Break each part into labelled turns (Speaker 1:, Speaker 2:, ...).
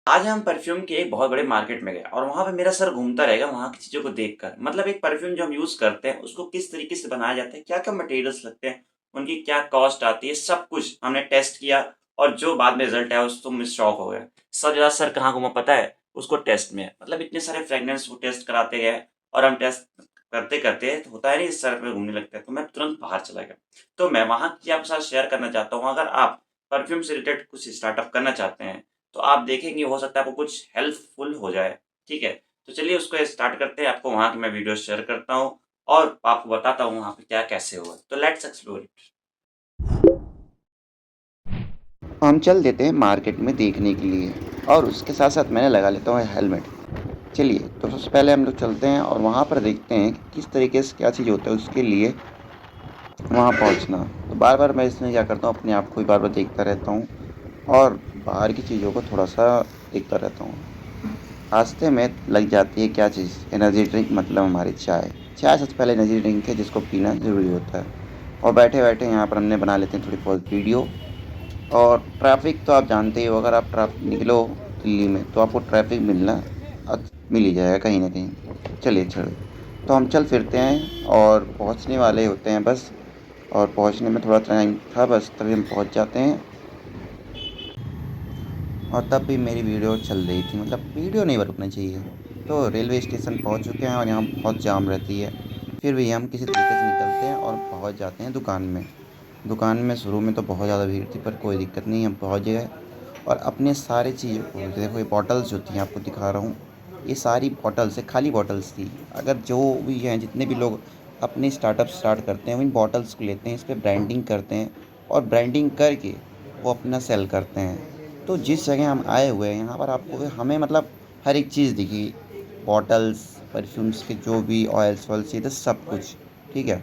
Speaker 1: आज हम परफ्यूम के एक बहुत बड़े मार्केट में गए और वहाँ पे मेरा सर घूमता रहेगा वहाँ की चीज़ों को देखकर। मतलब एक परफ्यूम जो हम यूज़ करते हैं, उसको किस तरीके से बनाया जाता है, क्या-क्या मटेरियल्स लगते हैं, उनकी क्या कॉस्ट आती है, सब कुछ हमने टेस्ट किया और जो बाद में रिज़ल्ट आया उस तो मैं शॉक हो गया। सबसे ज़्यादा सर कहाँ घूमा पता है? उसको टेस्ट में। मतलब इतने सारे फ्रेग्रेंस वो टेस्ट कराते गए और हम टेस्ट करते-करते तो होता है नहीं सर में घूमने लगता है, तो मैं तुरंत बाहर चला गया। तो मैं वहाँ की आपके साथ शेयर करना चाहता हूँ, अगर आप परफ्यूम से रिलेटेड कुछ स्टार्टअप करना चाहते हैं तो आप देखेंगे हो सकता है आपको कुछ हेल्पफुल हो जाए, ठीक है? तो चलिए उसको स्टार्ट करते हैं, आपको वहाँ की मैं वीडियो शेयर करता हूँ और आपको बताता हूँ वहाँ पे क्या कैसे हुआ। तो लेट्स एक्सप्लोर इट।
Speaker 2: हम चल देते हैं मार्केट में देखने के लिए और उसके साथ साथ मैंने लगा लेता हूँ हेलमेट। चलिए तो सबसे पहले हम लोग चलते हैं और वहाँ पर देखते हैं कि किस तरीके से क्या चीज़ होता है उसके लिए वहाँ पहुँचना। तो बार बार मैं इसमें क्या करता हूँ, अपने आप को ही बार बार देखता रहता हूँ और बाहर की चीज़ों को थोड़ा सा देखता रहता हूँ। रास्ते में लग जाती है क्या चीज़, एनर्जी ड्रिंक, मतलब हमारी चाय। चाय सबसे पहले एनर्जी ड्रिंक है जिसको पीना ज़रूरी होता है। और बैठे बैठे यहाँ पर हमने बना लेते हैं थोड़ी बहुत वीडियो। और ट्रैफ़िक तो आप जानते ही हो, अगर आप निकलो दिल्ली में तो आपको ट्रैफ़िक मिलना मिल ही जाएगा कहीं न कहीं। चलिए छोड़िए, तो हम चल फिरते हैं और पहुँचने वाले होते हैं बस। और पहुँचने में थोड़ा टाइम था बस, तभी हम पहुँच जाते हैं। और तब भी मेरी वीडियो चल रही थी, मतलब वीडियो नहीं रुकना चाहिए। तो रेलवे स्टेशन पहुँच चुके हैं और यहाँ बहुत जाम रहती है। फिर भी हम किसी तरीके से निकलते हैं और पहुँच जाते हैं दुकान में। दुकान में शुरू में तो बहुत ज़्यादा भीड़ थी, पर कोई दिक्कत नहीं, हम पहुँच गए। और अपने सारे चीज़ों को देखो, ये बॉटल्स जो थी आपको दिखा रहा हूँ, ये सारी बॉटल्स है, खाली बॉटल्स थी। अगर जो भी हैं, जितने भी लोग अपने स्टार्टअप स्टार्ट करते हैं वो इन बॉटल्स को लेते हैं, इस पे ब्रांडिंग करते हैं और ब्रांडिंग करके वो अपना सेल करते हैं। तो जिस जगह हम आए हुए हैं यहाँ पर आपको हमें मतलब हर एक चीज़ दिखी, बॉटल्स, परफ्यूम्स के जो भी ऑयल्स वॉयल्स, ये तो सब कुछ ठीक है।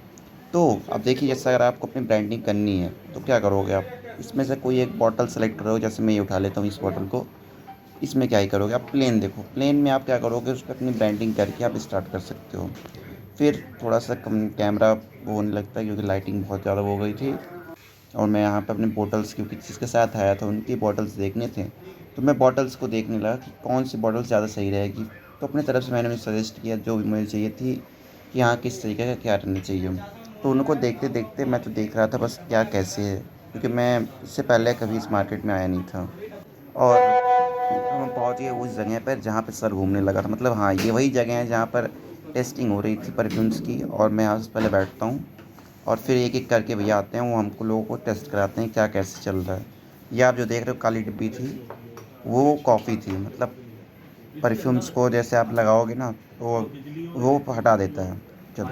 Speaker 2: तो अब देखिए, जैसे अगर आपको अपनी ब्रांडिंग करनी है तो क्या करोगे आप, इसमें से कोई एक बॉटल सेलेक्ट करो। जैसे मैं ये उठा लेता हूँ इस बॉटल को। इसमें क्या ही करोगे आप, प्लेन देखो, प्लेन में आप क्या करोगे, उस पर अपनी ब्रांडिंग करके आप स्टार्ट कर सकते हो। फिर थोड़ा सा कम कैमरा वो होने लगता है क्योंकि लाइटिंग बहुत ज़्यादा हो गई थी। और मैं यहाँ पे अपने बॉटल्स, क्योंकि जिसके साथ आया था उनकी बॉटल्स देखने थे, तो मैं बॉटल्स को देखने लगा कि कौन सी बॉटल ज़्यादा सही रहेगी। तो अपनी तरफ से मैंने उन्हें सजेस्ट किया जो भी मुझे चाहिए थी कि हाँ किस तरीके का क्या रहना चाहिए। तो उनको देखते देखते मैं तो देख रहा था बस क्या कैसे है, क्योंकि मैं इससे पहले कभी इस मार्केट में आया नहीं था। और हम पहुँच गए उस जगह पर जहाँ पे सर घूमने लगा था, मतलब हाँ ये वही जगह है जहाँ पर टेस्टिंग हो रही थी परफ्यूम्स की। और मैं यहाँ से पहले बैठता हूँ और फिर एक एक करके भैया आते हैं, वो हमको लोगों को टेस्ट कराते हैं क्या कैसे चल रहा है। ये आप जो देख रहे हो काली डिब्बी थी, वो कॉफ़ी थी, मतलब परफ्यूम्स को जैसे आप लगाओगे ना तो वो हटा देता है। चलो,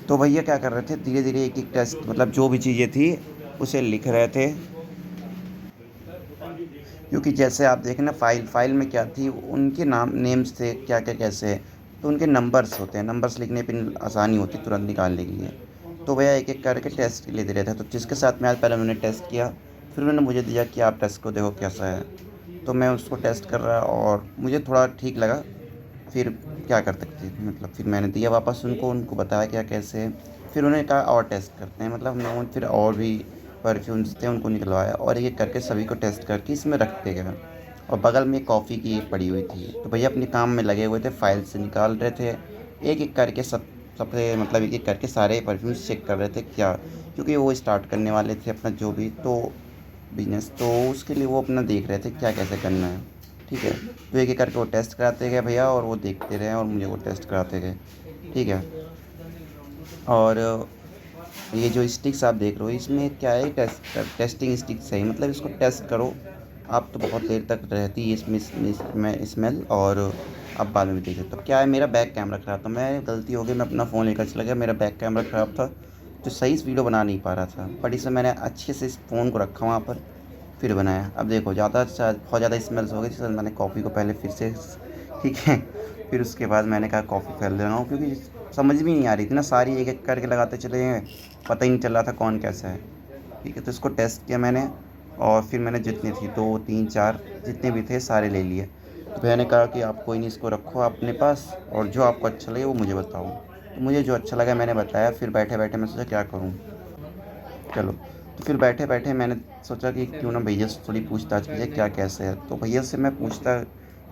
Speaker 2: तो भैया क्या कर रहे थे, धीरे धीरे एक एक टेस्ट, मतलब जो भी चीज़ें थी उसे लिख रहे थे। क्योंकि जैसे आप देखें ना, फ़ाइल में क्या थी, उनके नाम नेम्स थे, क्या क्या कैसे है। तो उनके नंबर्स होते हैं, नंबर्स लिखने पे आसानी होती है तुरंत निकालने के लिए। तो भैया एक एक करके टेस्ट ले दे रहे थे, तो जिसके साथ मैं आज पहले उन्होंने टेस्ट किया, फिर उन्होंने मुझे दिया कि आप टेस्ट को देखो कैसा है। तो मैं उसको टेस्ट कर रहा और मुझे थोड़ा ठीक लगा। फिर क्या कर सकते थे, मतलब फिर मैंने दिया वापस उनको, उनको बताया क्या कैसे है। फिर उन्होंने कहा और टेस्ट करते हैं, मतलब हमने फिर और भी परफ्यूम्स थे उनको निकलवाया और एक एक करके सभी को टेस्ट करके इसमें रखते गए। और बगल में कॉफ़ी की एक पड़ी हुई थी, तो भैया अपने काम में लगे हुए थे, फाइल से निकाल रहे थे एक एक करके, सबसे मतलब एक एक करके सारे परफ्यूम्स चेक कर रहे थे क्या, क्योंकि वो स्टार्ट करने वाले थे अपना जो भी तो बिजनेस, तो उसके लिए वो अपना देख रहे थे क्या कैसे करना है। ठीक है, तो एक एक करके वो टेस्ट कराते गए भैया और वो देखते रहे और मुझे वो टेस्ट कराते गए। ठीक है। और ये जो स्टिक्स आप देख रहे हो इसमें क्या है, टेस्टिंग स्टिक्स है, मतलब इसको टेस्ट करो आप तो बहुत देर तक रहती है इसमें स्मेल। और अब बाद में भी देख सकते हो। क्या है, मेरा बैक कैमरा ख़राब था, मैं गलती हो गई, मैं अपना फ़ोन लेकर चला गया, मेरा बैक कैमरा ख़राब था तो सही से वीडियो बना नहीं पा रहा था। बट इसमें मैंने अच्छे से इस फ़ोन को रखा वहाँ पर, फिर बनाया। अब देखो बहुत ज़्यादा स्मेल्स हो गई थी, तो मैंने कॉफ़ी को पहले फिर से, ठीक है, फिर उसके बाद मैंने कहा कॉफ़ी फैल लगाऊँ, क्योंकि समझ भी नहीं आ रही थी ना, सारी एक एक करके लगाते चले गए, पता ही नहीं चल रहा था कौन कैसा है। ठीक है, तो इसको टेस्ट किया मैंने और फिर मैंने जितनी थी 2 3 4 जितने भी थे सारे ले लिए। तो भैया ने कहा कि आप कोई नहीं, इसको रखो अपने पास और जो आपको अच्छा लगे वो मुझे बताओ। तो मुझे जो अच्छा लगा मैंने बताया। फिर बैठे बैठे मैं सोचा क्या करूँ। चलो, तो फिर बैठे-बैठे मैंने सोचा कि क्यों ना भैया से थोड़ी पूछताछ की जाए क्या कैसे है। तो भैया से मैं पूछता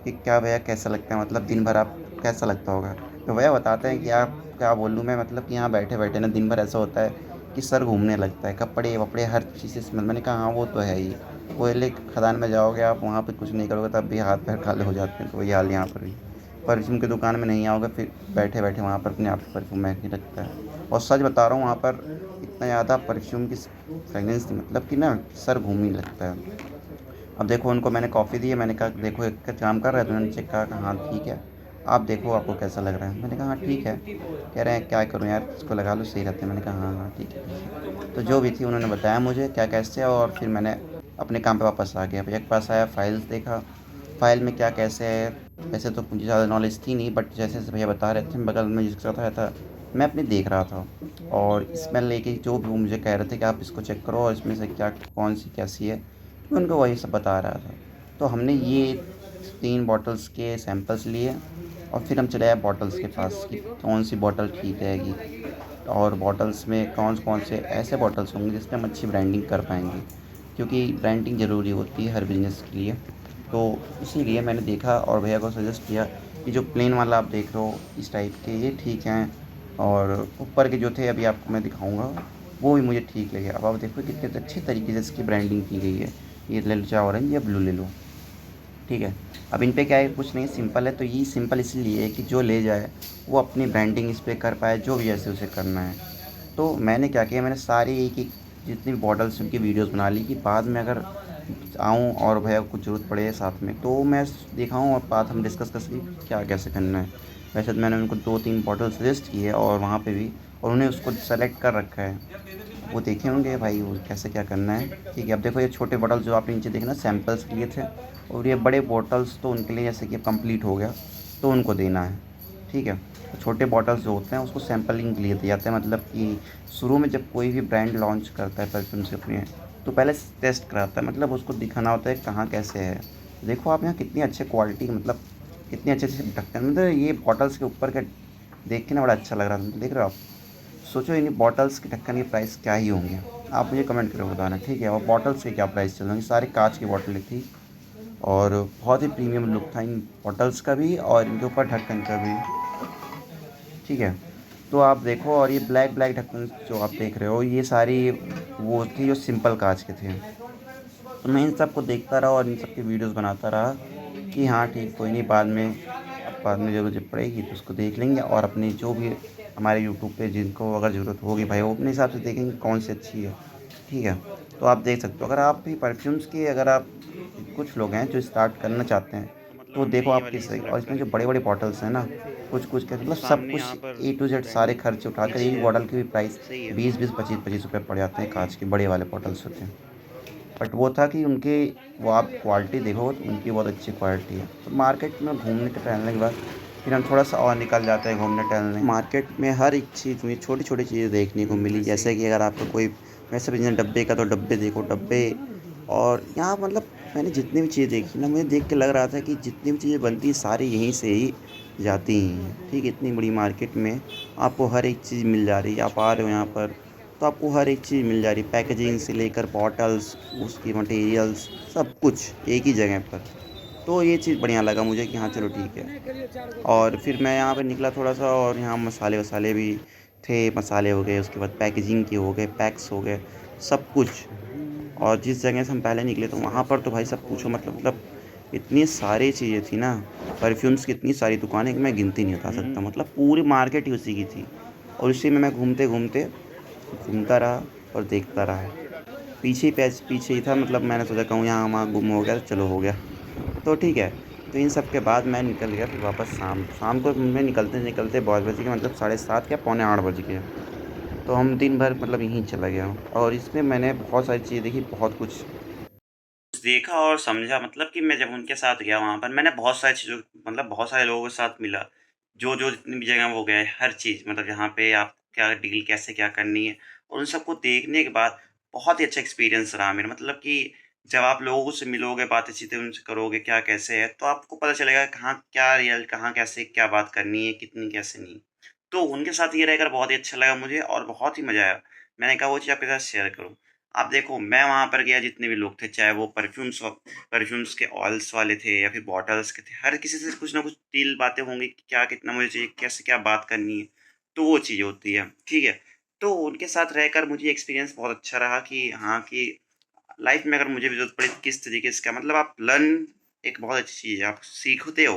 Speaker 2: कि क्या भैया कैसा लगता है, मतलब दिन भर आप कैसा लगता होगा। तो भैया बताते हैं कि आप क्या बोलूँ मैं, मतलब कि यहाँ बैठे बैठे ना दिन भर ऐसा होता है कि सर घूमने लगता है, कपड़े वपड़े हर चीज़ से स्मेल। मैंने कहा हाँ वो तो है ही, कोयले की खदान में जाओगे आप, वहाँ पे कुछ नहीं करोगे तब भी हाथ पैर काले हो जाते हैं, तो वही हाल यहाँ पर भी। परफ्यूम की दुकान में नहीं आओगे फिर बैठे बैठे वहाँ पर अपने आप को परफ्यूम महकने लगता है। और सच बता रहा हूँ वहाँ पर इतना ज़्यादा परफ्यूम की फ्रेगनेंस थी, मतलब कि ना सर घूमने लगता है। अब देखो उनको मैंने कॉफ़ी दी है, मैंने कहा देखो एक काम कर रहा है, तो उन्होंने चेक कहा हाँ ठीक है, आप देखो आपको कैसा लग रहा है। मैंने कहा हाँ ठीक है। कह रहे हैं क्या करूँ यार, इसको लगा लो सही रहते हैं। मैंने कहा हाँ हाँ ठीक है। तो जो भी थी उन्होंने बताया मुझे क्या कैसे, और फिर मैंने अपने काम पे वापस आ गया। भैया के पास आया, फाइल्स देखा, फ़ाइल में क्या कैसे है। वैसे तो मुझे ज़्यादा नॉलेज थी नहीं, बट जैसे जैसे भैया बता रहे थे, बगल में जिसके साथ आया था मैं अपनी देख रहा था। और इसमें लेके जो भी वो मुझे कह रहे थे कि आप इसको चेक करो और इसमें से क्या कौन सी कैसी है, मैं उनको वही सब बता रहा था। तो हमने ये 3 बॉटल्स के सैंपल्स लिए और फिर हम चले आए बॉटल्स के पास कि कौन सी बॉटल ठीक रहेगी, और बॉटल्स में कौन कौन से ऐसे बॉटल्स होंगे जिसमें हम अच्छी ब्रांडिंग कर पाएंगे, क्योंकि ब्रांडिंग ज़रूरी होती है हर बिज़नेस के लिए। तो इसीलिए मैंने देखा और भैया को सजेस्ट किया कि जो प्लेन वाला आप देख रहे हो इस टाइप के ये ठीक हैं, और ऊपर के जो थे अभी आपको मैं दिखाऊंगा वो भी मुझे ठीक लगे। अब आप देखो कितने अच्छे तरीके से इसकी ब्रांडिंग की गई है। ये ले लो चाहे ऑरेंज या ब्लू ले लो, ठीक है। अब इन पे क्या है, कुछ नहीं, सिंपल है। तो ये सिंपल इसलिए है कि जो ले जाए वो अपनी ब्रांडिंग इस पे कर पाए, जो भी जैसे उसे करना है। तो मैंने क्या किया, मैंने सारी एक एक जितनी भी बॉटल्स उनकी वीडियोस बना ली कि बाद में अगर आऊँ और भैया को कुछ ज़रूरत पड़े साथ में तो मैं दिखाऊँ, और बात हम डिस्कस कर सकें क्या कैसे करना है। वैसे तो मैंने उनको 2-3 बॉटल सजेस्ट की है और वहाँ पे भी, और उन्हें उसको सेलेक्ट कर रखा है। वो देखे होंगे भाई वो कैसे क्या करना है, ठीक है। अब देखो ये छोटे बॉटल्स जो आपने नीचे देखे ना सैंपल्स के लिए थे, और ये बड़े बॉटल्स तो उनके लिए जैसे कि कंप्लीट हो गया तो उनको देना है, ठीक है। तो छोटे बॉटल्स जो होते हैं उसको सैंपलिंग के लिए दिए जाते हैं, मतलब कि शुरू में जब कोई भी ब्रांड लॉन्च करता है परफ्यूम से अपने, तो पहले टेस्ट कराता है, मतलब उसको दिखाना होता है कहाँ कैसे है। देखो आप यहाँ कितनी अच्छे क्वालिटी, मतलब कितने अच्छे अच्छे ढक्कन, मतलब ये बॉटल्स के ऊपर का देख के ना बड़ा अच्छा लग रहा था, देख रहे हो आप। सोचो इन बॉटल्स के ढक्कन के प्राइस क्या ही होंगे, आप मुझे कमेंट करके बताना, ठीक है। और बॉटल्स के क्या प्राइस चल रहे हैं, सारी कांच की बॉटलें थी, और बहुत ही प्रीमियम लुक था इन बॉटल्स का भी और इनके ऊपर ढक्कन का भी, ठीक है। तो आप देखो, और ये ब्लैक ब्लैक ढक्कन जो आप देख रहे हो ये सारी वो थी जो सिंपल कांच के थे। तो मैं इन सब को देखता रहा और इन सब की वीडियोस बनाता रहा कि हाँ ठीक, कोई नहीं, बाद में अब बाद में ज़रूरत जब पड़ेगी तो उसको देख लेंगे, और अपने जो भी हमारे यूट्यूब पे जिनको अगर ज़रूरत होगी भाई वो अपने हिसाब से देखेंगे कौन सी अच्छी है, ठीक है। तो आप देख सकते हो, अगर आप भी परफ्यूम्स की, अगर आप कुछ लोग हैं जो स्टार्ट करना चाहते हैं
Speaker 1: तो मतलब
Speaker 2: तो
Speaker 1: हमने
Speaker 2: देखो
Speaker 1: ये
Speaker 2: आप
Speaker 1: वाली
Speaker 2: किस, और
Speaker 1: सेलेक्ट
Speaker 2: इसमें जो
Speaker 1: करी
Speaker 2: बड़े बड़े बॉटल्स हैं ना, कुछ कुछ के
Speaker 1: तो
Speaker 2: मतलब सब
Speaker 1: सामने यहाँ
Speaker 2: कुछ
Speaker 1: पर
Speaker 2: ए टू जेड सारे
Speaker 1: ब्रांडिंग
Speaker 2: खर्चे उठाकर
Speaker 1: पीछे
Speaker 2: एक
Speaker 1: है
Speaker 2: बॉटल की भी प्राइस
Speaker 1: सही है
Speaker 2: 20-20 25-25 रुपये पड़ जाते हैं, कांच के बड़े वाले बॉटल्स होते हैं। बट वो था कि उनके, वो आप क्वालिटी देखो तो उनकी बहुत अच्छी क्वालिटी है। तो मार्केट में घूमने के टहलने के बाद फिर हम थोड़ा सा और निकल जाते हैं घूमने टहलने। मार्केट में हर एक चीज़ में छोटी छोटी चीज़ें देखने को मिली, जैसे कि अगर आपको कोई वैसे बिजनेस डब्बे का, तो डब्बे देखो डब्बे। और यहाँ मतलब मैंने जितनी भी चीज़ें देखी ना, मुझे देख के लग रहा था कि जितनी भी चीज़ें बनती हैं सारी यहीं से ही जाती ही हैं, ठीक है। इतनी बड़ी मार्केट में आपको हर एक चीज़ मिल जा रही है, आप आ रहे हो यहाँ पर तो आपको हर एक चीज़ मिल जा रही है, पैकेजिंग से लेकर बॉटल्स, उसकी मटेरियल्स, सब कुछ एक ही जगह पर। तो ये चीज़ बढ़िया लगा मुझे कि हाँ चलो ठीक है। और फिर मैं यहाँ पे निकला थोड़ा सा, और यहाँ मसाले वसाले भी थे, मसाले हो गए, उसके बाद पैकेजिंग के हो गए, पैक्स हो गए, सब कुछ। और जिस जगह से हम पहले निकले तो वहाँ पर तो भाई सब पूछो, मतलब इतनी सारी चीज़ें थी ना, परफ्यूम्स की इतनी सारी दुकानें कि मैं गिनती नहीं बता सकता, मतलब पूरी मार्केट ही उसी की थी। और उसी में मैं घूमते घूमते घूमता रहा और देखता रहा। पीछे ही पीछे ही था, मतलब मैंने सोचा कहूँ यहाँ वहाँ गुम हो गया तो चलो हो गया, तो ठीक है। तो इन सब के बाद मैं निकल गया फिर वापस, शाम शाम को मैं निकलते निकलते बहुत बज गए, मतलब 7:30 या पौने 8 बज गए। तो हम दिन भर मतलब यहीं चला गया, और इसमें मैंने बहुत सारी चीज़ें देखी, बहुत कुछ
Speaker 1: देखा और समझा। मतलब कि मैं जब उनके साथ गया वहाँ पर मैंने बहुत सारी चीज़ों मतलब बहुत सारे लोगों के साथ मिला। जो जितनी भी जगह वो गए हर चीज़ मतलब जहाँ पे आप क्या डील कैसे क्या करनी है और उन सबको देखने के बाद बहुत ही अच्छा एक्सपीरियंस रहा मेरा। मतलब कि जब आप लोगों से मिलोगे, बातें-चीतें उनसे करोगे क्या कैसे है, तो आपको पता चलेगा कहाँ क्या रियल कहाँ कैसे क्या बात करनी है, कितनी कैसे नहीं। तो उनके साथ ये रहकर बहुत ही अच्छा लगा मुझे और बहुत ही मज़ा आया। मैंने कहा वो चीज़ आपके साथ शेयर करूँ। आप देखो मैं वहाँ पर गया, जितने भी लोग थे, चाहे वो परफ्यूम्स के ऑयल्स वाले थे या फिर बॉटल्स के थे, हर किसी से कुछ ना कुछ डील बातें होंगी कि क्या कितना मुझे चाहिए, कैसे क्या बात करनी है, तो वो चीज़ होती है, ठीक है। तो उनके साथ रहकर मुझे एक्सपीरियंस बहुत अच्छा रहा कि हाँ, कि लाइफ में अगर मुझे भी ज़रूरत पड़े तो किस तरीके से क्या, मतलब आप लर्न, एक बहुत अच्छी चीज़ है, आप सीखते हो,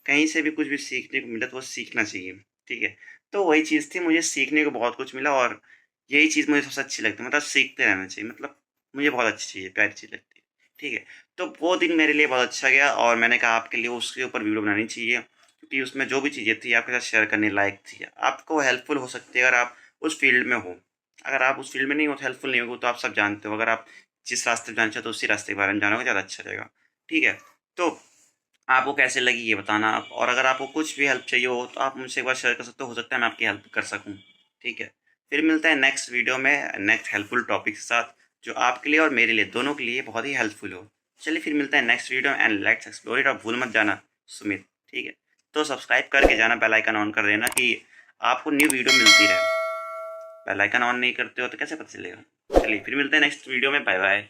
Speaker 1: कहीं से भी कुछ भी सीखने को मिला तो वो सीखना चाहिए, ठीक है। तो वही चीज़ थी, मुझे सीखने को बहुत कुछ मिला और यही चीज़ मुझे सबसे अच्छी लगती है, मतलब सीखते रहना चाहिए, मतलब मुझे बहुत अच्छी चीज़ है, प्यारी चीज़ लगती है, ठीक है। तो वो दिन मेरे लिए बहुत अच्छा गया और मैंने कहा आपके लिए उसके ऊपर वीडियो बनानी चाहिए, क्योंकि उसमें जो भी चीज़ें थी आपके साथ शेयर करने लायक थी, आपको हेल्पफुल हो सकती है अगर आप उस फील्ड में हो। अगर आप उस फील्ड में नहीं हो तो हेल्पफुल नहीं होगी, तो आप सब जानते हो, अगर आप जिस रास्ते पे जाना चाहते हो उसी रास्ते के बारे में जानोगे, ज़्यादा अच्छा रहेगा, ठीक है। तो आपको कैसे लगी ये बताना आप, और अगर आपको कुछ भी हेल्प चाहिए हो तो आप मुझसे एक बार शेयर कर सकते हो सकता है मैं आपकी हेल्प कर सकूँ, ठीक है। फिर मिलते हैं नेक्स्ट वीडियो में नेक्स्ट हेल्पफुल टॉपिक के साथ, जो आपके लिए और मेरे लिए दोनों के लिए बहुत ही हेल्पफुल हो। चलिए फिर मिलते हैं next video, and let's explore it. और भूल मत जाना सुमित, ठीक है। तो सब्सक्राइब करके जाना, बेल आइकन ऑन कर देना कि आपको न्यू वीडियो मिलती रहे। बेल आइकन ऑन नहीं करते हो तो कैसे पता चलेगा। चलिए फिर मिलते हैं नेक्स्ट वीडियो में, बाय बाय।